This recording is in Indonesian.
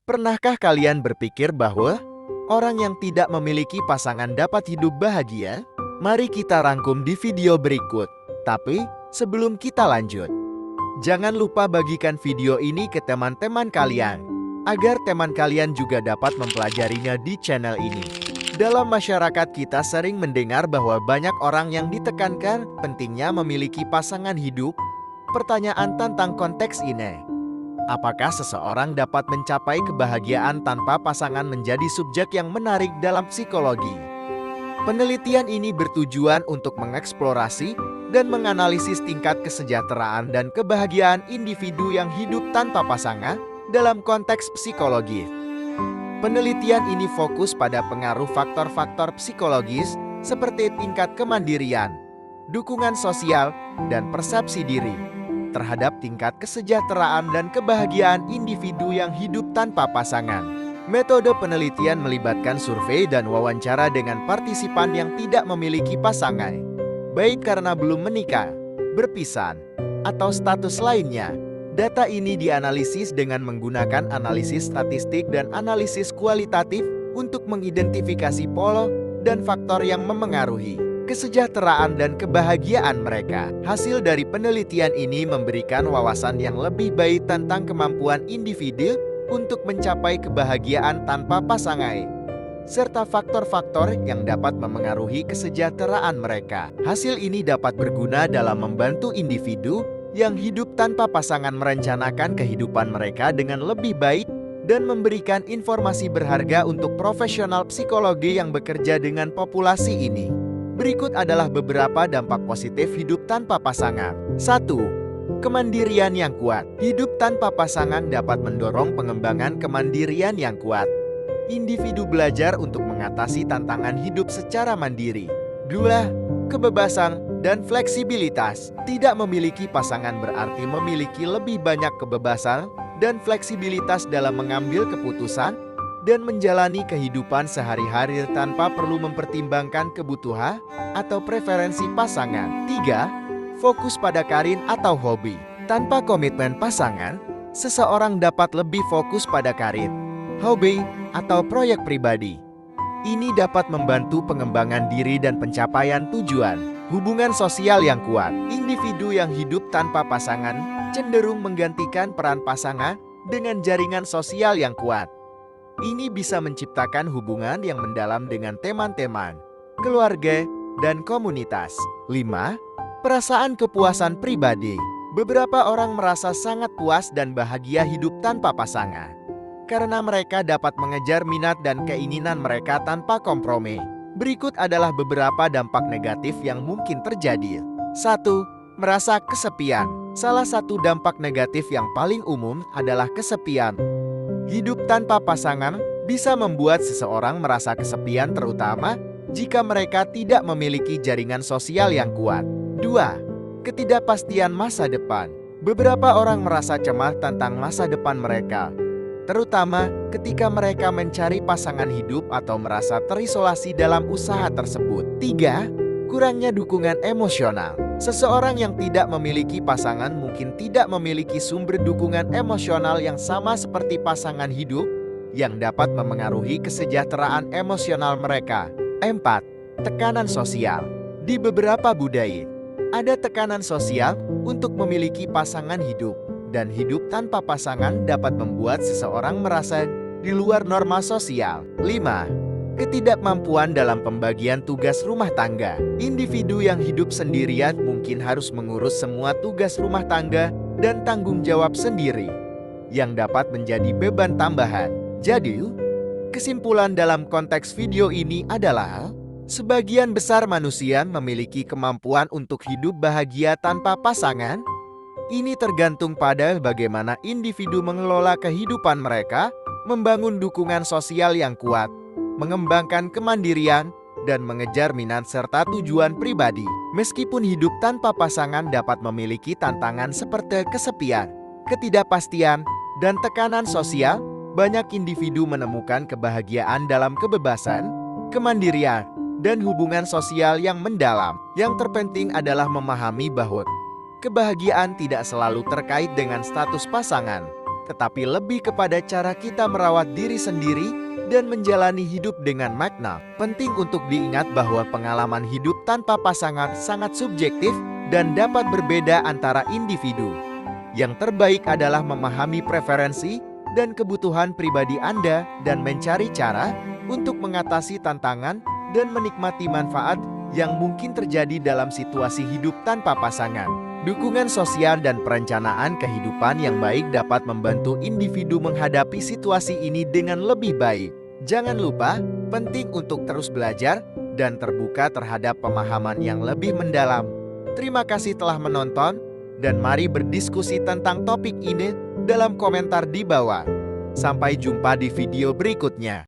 Pernahkah kalian berpikir bahwa orang yang tidak memiliki pasangan dapat hidup bahagia? Mari kita rangkum di video berikut. Tapi, sebelum kita lanjut, jangan lupa bagikan video ini ke teman-teman kalian, agar teman kalian juga dapat mempelajarinya di channel ini. Dalam masyarakat kita sering mendengar bahwa banyak orang yang ditekankan pentingnya memiliki pasangan hidup. Pertanyaan tentang konteks ini, apakah seseorang dapat mencapai kebahagiaan tanpa pasangan menjadi subjek yang menarik dalam psikologi? Penelitian ini bertujuan untuk mengeksplorasi dan menganalisis tingkat kesejahteraan dan kebahagiaan individu yang hidup tanpa pasangan dalam konteks psikologis. Penelitian ini fokus pada pengaruh faktor-faktor psikologis seperti tingkat kemandirian, dukungan sosial, dan persepsi diri terhadap tingkat kesejahteraan dan kebahagiaan individu yang hidup tanpa pasangan. Metode penelitian melibatkan survei dan wawancara dengan partisipan yang tidak memiliki pasangan, baik karena belum menikah, berpisah, atau status lainnya. Data ini dianalisis dengan menggunakan analisis statistik dan analisis kualitatif untuk mengidentifikasi pola dan faktor yang memengaruhi kesejahteraan dan kebahagiaan mereka. Hasil dari penelitian ini memberikan wawasan yang lebih baik tentang kemampuan individu untuk mencapai kebahagiaan tanpa pasangan, serta faktor-faktor yang dapat memengaruhi kesejahteraan mereka. Hasil ini dapat berguna dalam membantu individu yang hidup tanpa pasangan merencanakan kehidupan mereka dengan lebih baik dan memberikan informasi berharga untuk profesional psikologi yang bekerja dengan populasi ini. Berikut adalah beberapa dampak positif hidup tanpa pasangan. 1. Kemandirian yang kuat. Hidup tanpa pasangan dapat mendorong pengembangan kemandirian yang kuat. Individu belajar untuk mengatasi tantangan hidup secara mandiri. 2. Kebebasan dan fleksibilitas. Tidak memiliki pasangan berarti memiliki lebih banyak kebebasan dan fleksibilitas dalam mengambil keputusan dan menjalani kehidupan sehari-hari tanpa perlu mempertimbangkan kebutuhan atau preferensi pasangan. 3. Fokus pada karir atau hobi. Tanpa komitmen pasangan, seseorang dapat lebih fokus pada karir, hobi, atau proyek pribadi. Ini dapat membantu pengembangan diri dan pencapaian tujuan. Hubungan sosial yang kuat. Individu yang hidup tanpa pasangan cenderung menggantikan peran pasangan dengan jaringan sosial yang kuat. Ini bisa menciptakan hubungan yang mendalam dengan teman-teman, keluarga, dan komunitas. 5. Perasaan kepuasan pribadi. Beberapa orang merasa sangat puas dan bahagia hidup tanpa pasangan karena mereka dapat mengejar minat dan keinginan mereka tanpa kompromi. Berikut adalah beberapa dampak negatif yang mungkin terjadi. 1. Merasa kesepian. Salah satu dampak negatif yang paling umum adalah kesepian. Hidup tanpa pasangan bisa membuat seseorang merasa kesepian, terutama jika mereka tidak memiliki jaringan sosial yang kuat. 2. Ketidakpastian masa depan. Beberapa orang merasa cemas tentang masa depan mereka, terutama ketika mereka mencari pasangan hidup atau merasa terisolasi dalam usaha tersebut. 3. Kurangnya dukungan emosional. Seseorang yang tidak memiliki pasangan mungkin tidak memiliki sumber dukungan emosional yang sama seperti pasangan hidup, yang dapat memengaruhi kesejahteraan emosional mereka. 4. Tekanan sosial. Di beberapa budaya, ada tekanan sosial untuk memiliki pasangan hidup, dan hidup tanpa pasangan dapat membuat seseorang merasa di luar norma sosial. 5. Ketidakmampuan dalam pembagian tugas rumah tangga. Individu yang hidup sendirian mungkin harus mengurus semua tugas rumah tangga dan tanggung jawab sendiri, yang dapat menjadi beban tambahan. Jadi, kesimpulan dalam konteks video ini adalah sebagian besar manusia memiliki kemampuan untuk hidup bahagia tanpa pasangan. Ini tergantung pada bagaimana individu mengelola kehidupan mereka, membangun dukungan sosial yang kuat, mengembangkan kemandirian, dan mengejar minat serta tujuan pribadi. Meskipun hidup tanpa pasangan dapat memiliki tantangan seperti kesepian, ketidakpastian, dan tekanan sosial, banyak individu menemukan kebahagiaan dalam kebebasan, kemandirian, dan hubungan sosial yang mendalam. Yang terpenting adalah memahami bahwa kebahagiaan tidak selalu terkait dengan status pasangan. tetapi lebih kepada cara kita merawat diri sendiri dan menjalani hidup dengan makna. Penting untuk diingat bahwa pengalaman hidup tanpa pasangan sangat subjektif dan dapat berbeda antara individu. Yang terbaik adalah memahami preferensi dan kebutuhan pribadi Anda dan mencari cara untuk mengatasi tantangan dan menikmati manfaat yang mungkin terjadi dalam situasi hidup tanpa pasangan. Dukungan sosial dan perencanaan kehidupan yang baik dapat membantu individu menghadapi situasi ini dengan lebih baik. Jangan lupa, penting untuk terus belajar dan terbuka terhadap pemahaman yang lebih mendalam. Terima kasih telah menonton, dan mari berdiskusi tentang topik ini dalam komentar di bawah. Sampai jumpa di video berikutnya.